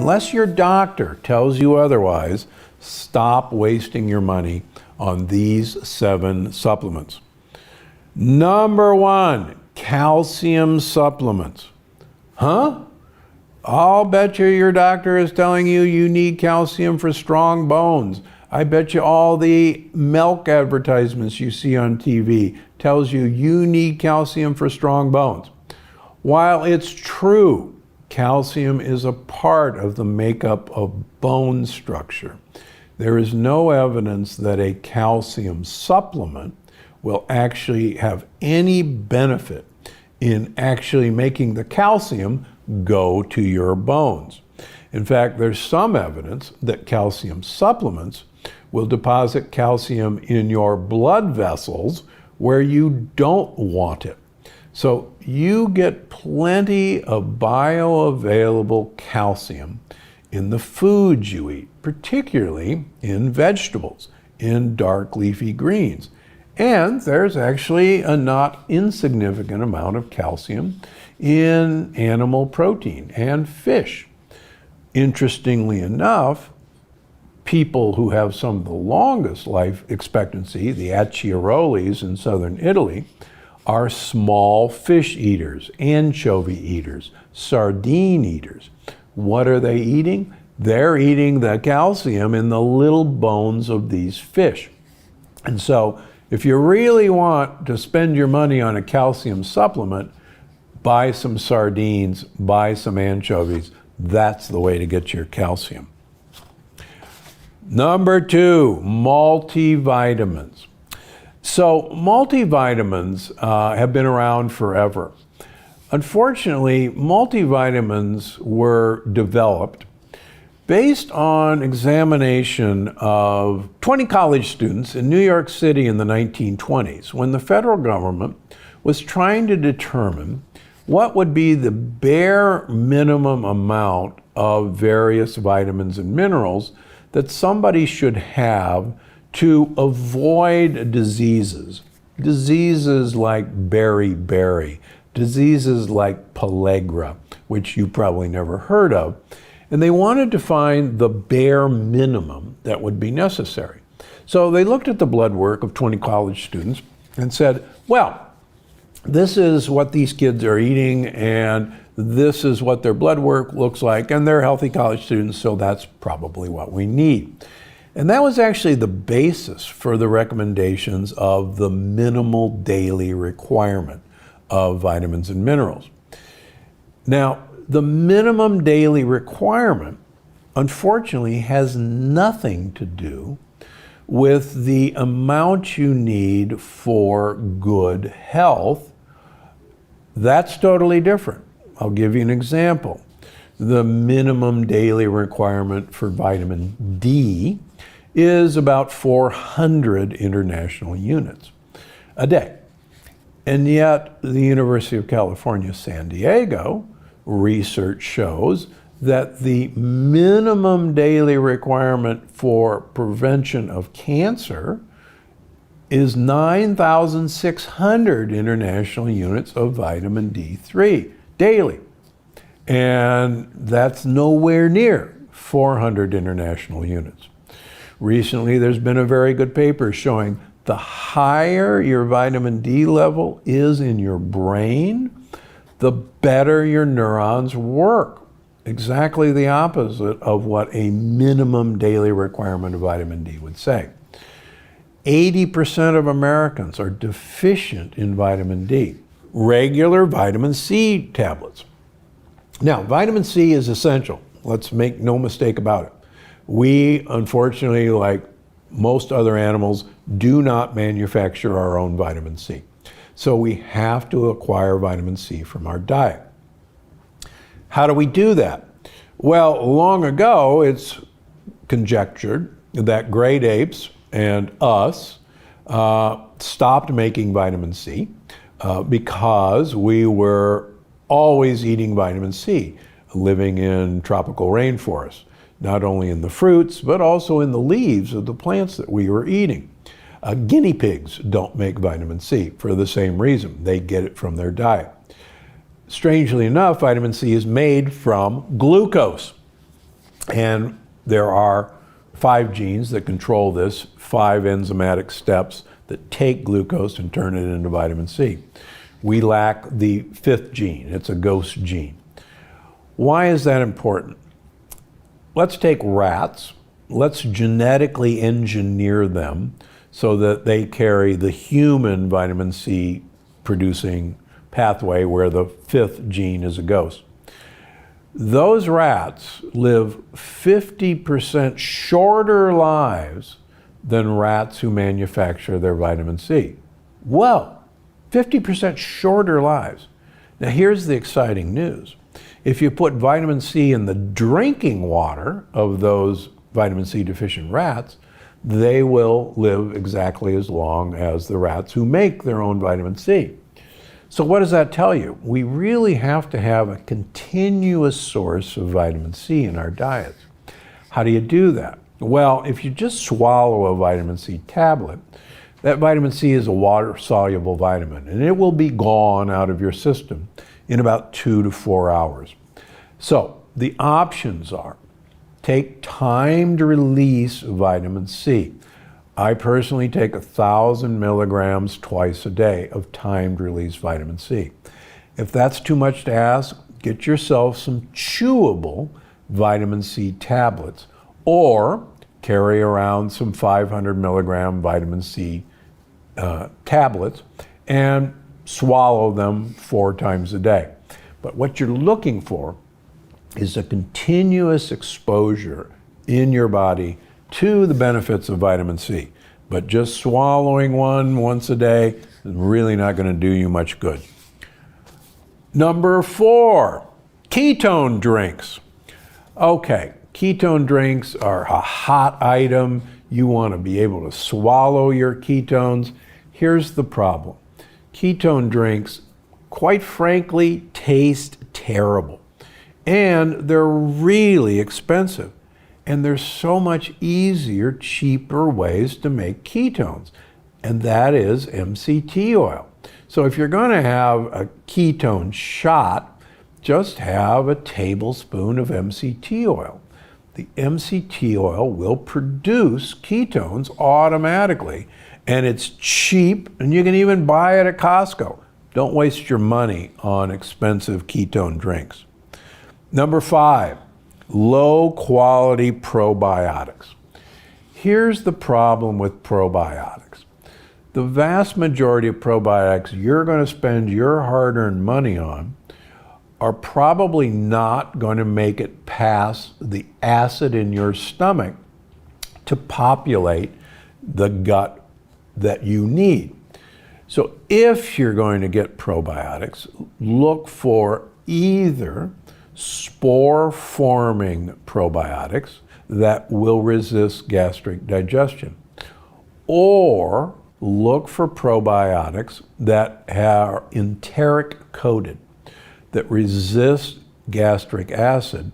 unless your doctor tells you otherwise, stop wasting your money on these 7 supplements. Number 1, calcium supplements. Huh? I'll bet you your doctor is telling you you need calcium for strong bones. I bet you all the milk advertisements you see on TV tells you you need calcium for strong bones. While it's true, calcium is a part of the makeup of bone structure, there is no evidence that a calcium supplement will actually have any benefit in actually making the calcium go to your bones. In fact, there's some evidence that calcium supplements will deposit calcium in your blood vessels where you don't want it. So you get plenty of bioavailable calcium in the foods you eat, particularly in vegetables, in dark leafy greens. And there's actually a not insignificant amount of calcium in animal protein and fish. Interestingly enough, people who have some of the longest life expectancy, the Acciarolis in southern Italy, are small fish eaters, anchovy eaters, sardine eaters. What are they eating? They're eating the calcium in the little bones of these fish. And so if you really want to spend your money on a calcium supplement, buy some sardines, buy some anchovies. That's the way to get your calcium. Number 2, multivitamins. So multivitamins have been around forever. Unfortunately, multivitamins were developed based on examination of 20 college students in New York City in the 1920s, when the federal government was trying to determine what would be the bare minimum amount of various vitamins and minerals that somebody should have to avoid diseases. Diseases like beriberi, diseases like pellagra, which you probably never heard of. And they wanted to find the bare minimum that would be necessary. So they looked at the blood work of 20 college students and said, well, this is what these kids are eating, and this is what their blood work looks like, and they're healthy college students, so that's probably what we need. And that was actually the basis for the recommendations of the minimal daily requirement of vitamins and minerals. Now, the minimum daily requirement, unfortunately, has nothing to do with the amount you need for good health. That's totally different. I'll give you an example. The minimum daily requirement for vitamin D is about 400 international units a day. And yet, the University of California, San Diego, research shows that the minimum daily requirement for prevention of cancer is 9,600 international units of vitamin D3 daily. And that's nowhere near 400 international units. Recently, there's been a very good paper showing the higher your vitamin D level is in your brain, the better your neurons work. Exactly the opposite of what a minimum daily requirement of vitamin D would say. 80% of Americans are deficient in vitamin D. Regular vitamin C tablets. Now, vitamin C is essential. Let's make no mistake about it. We, unfortunately, like most other animals, do not manufacture our own vitamin C. So we have to acquire vitamin C from our diet. How do we do that? Well, long ago, it's conjectured that great apes and us stopped making vitamin C because we were always eating vitamin C, living in tropical rainforests, not only in the fruits, but also in the leaves of the plants that we were eating. Guinea pigs don't make vitamin C for the same reason. They get it from their diet. Strangely enough, vitamin C is made from glucose. And there are 5 genes that control this, 5 enzymatic steps that take glucose and turn it into vitamin C. We lack the 5th gene. It's a ghost gene. Why is that important? Let's take rats. Let's genetically engineer them so that they carry the human vitamin C producing pathway where the 5th gene is a ghost. Those rats live 50% shorter lives than rats who manufacture their vitamin C. Well, 50% shorter lives. Now here's the exciting news. If you put vitamin C in the drinking water of those vitamin C deficient rats, they will live exactly as long as the rats who make their own vitamin C. So what does that tell you? We really have to have a continuous source of vitamin C in our diets. How do you do that? Well, if you just swallow a vitamin C tablet, that vitamin C is a water-soluble vitamin, and it will be gone out of your system in about 2 to 4 hours. So the options are take timed release vitamin C. I personally take 1,000 milligrams twice a day of timed release vitamin C. If that's too much to ask, get yourself some chewable vitamin C tablets or carry around some 500 milligram vitamin C tablets and swallow them 4 times a day. But what you're looking for is a continuous exposure in your body to the benefits of vitamin C. But just swallowing one once a day is really not going to do you much good. Number 4, ketone drinks. Okay, ketone drinks are a hot item. You want to be able to swallow your ketones. Here's the problem. Ketone drinks, quite frankly, taste terrible. And they're really expensive. And there's so much easier, cheaper ways to make ketones. And that is MCT oil. So if you're going to have a ketone shot, just have a tablespoon of MCT oil. The MCT oil will produce ketones automatically. And it's cheap, and you can even buy it at Costco. Don't waste your money on expensive ketone drinks. Number 5, low quality probiotics. Here's the problem with probiotics. The vast majority of probiotics you're going to spend your hard-earned money on are probably not going to make it past the acid in your stomach to populate the gut that you need. So if you're going to get probiotics, look for either spore-forming probiotics that will resist gastric digestion, or look for probiotics that are enteric coated, that resist gastric acid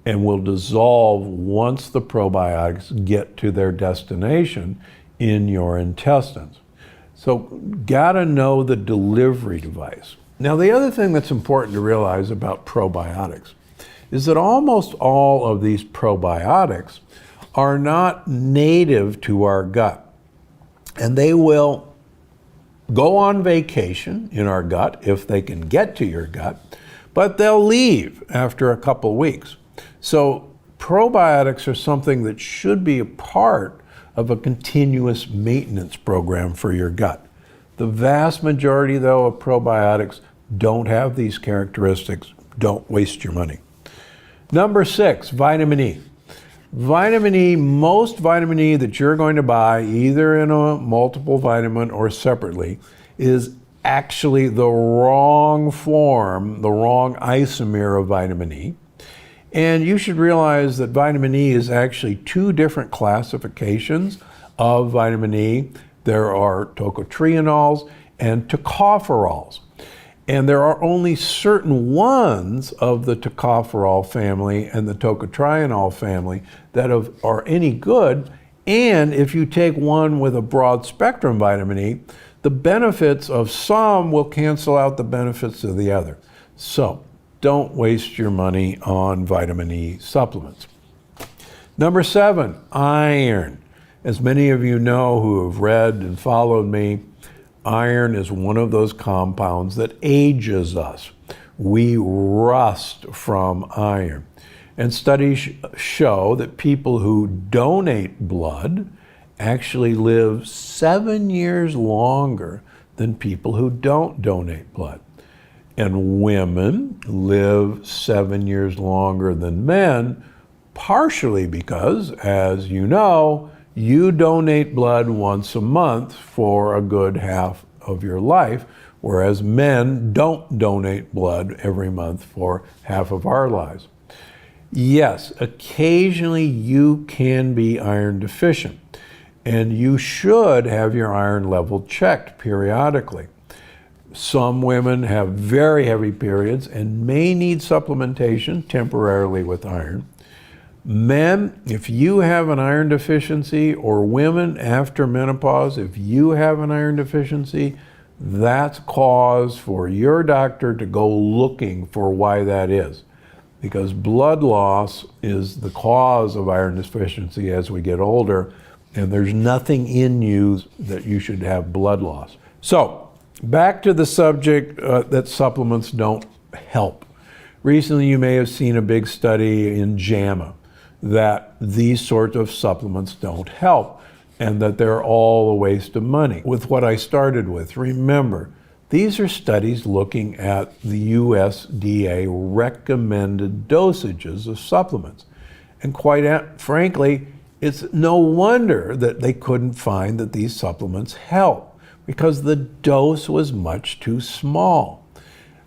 and will dissolve once the probiotics get to their destination in your intestines. So gotta know the delivery device. Now the other thing that's important to realize about probiotics is that almost all of these probiotics are not native to our gut. And they will go on vacation in our gut if they can get to your gut, but they'll leave after a couple weeks. So probiotics are something that should be a part of a continuous maintenance program for your gut. The vast majority, though, of probiotics don't have these characteristics. Don't waste your money. Number 6, vitamin E. Vitamin E, most vitamin E that you're going to buy, either in a multiple vitamin or separately, is actually the wrong form, the wrong isomer of vitamin E. And you should realize that vitamin E is actually 2 different classifications of vitamin E. There are tocotrienols and tocopherols. And there are only certain ones of the tocopherol family and the tocotrienol family that are any good. And if you take one with a broad spectrum vitamin E, the benefits of some will cancel out the benefits of the other. So don't waste your money on vitamin E supplements. Number 7, iron. As many of you know who have read and followed me, iron is one of those compounds that ages us. We rust from iron. And studies show that people who donate blood actually live 7 years longer than people who don't donate blood. And women live 7 years longer than men, partially because, as you know, you donate blood once a month for a good half of your life, whereas men don't donate blood every month for half of our lives. Yes, occasionally you can be iron deficient, and you should have your iron level checked periodically. Some women have very heavy periods and may need supplementation temporarily with iron. Men, if you have an iron deficiency, or women after menopause, if you have an iron deficiency, that's cause for your doctor to go looking for why that is. Because blood loss is the cause of iron deficiency as we get older, and there's nothing in you that you should have blood loss. So, back to the subject that supplements don't help. Recently, you may have seen a big study in JAMA that these sorts of supplements don't help and that they're all a waste of money. With what I started with, remember, these are studies looking at the USDA recommended dosages of supplements. And quite frankly, it's no wonder that they couldn't find that these supplements help, because the dose was much too small.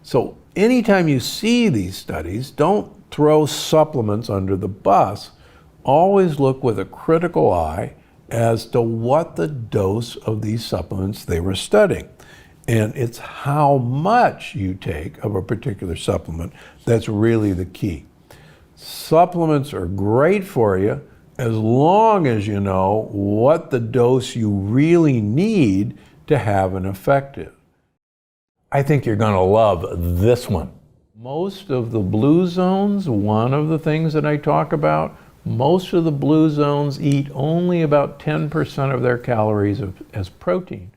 So anytime you see these studies, don't throw supplements under the bus. Always look with a critical eye as to what the dose of these supplements they were studying. And it's how much you take of a particular supplement that's really the key. Supplements are great for you as long as you know what the dose you really need to have an effective. I think you're going to love this one. Most of the blue zones, one of the things that I talk about, most of the blue zones eat only about 10% of their calories as protein.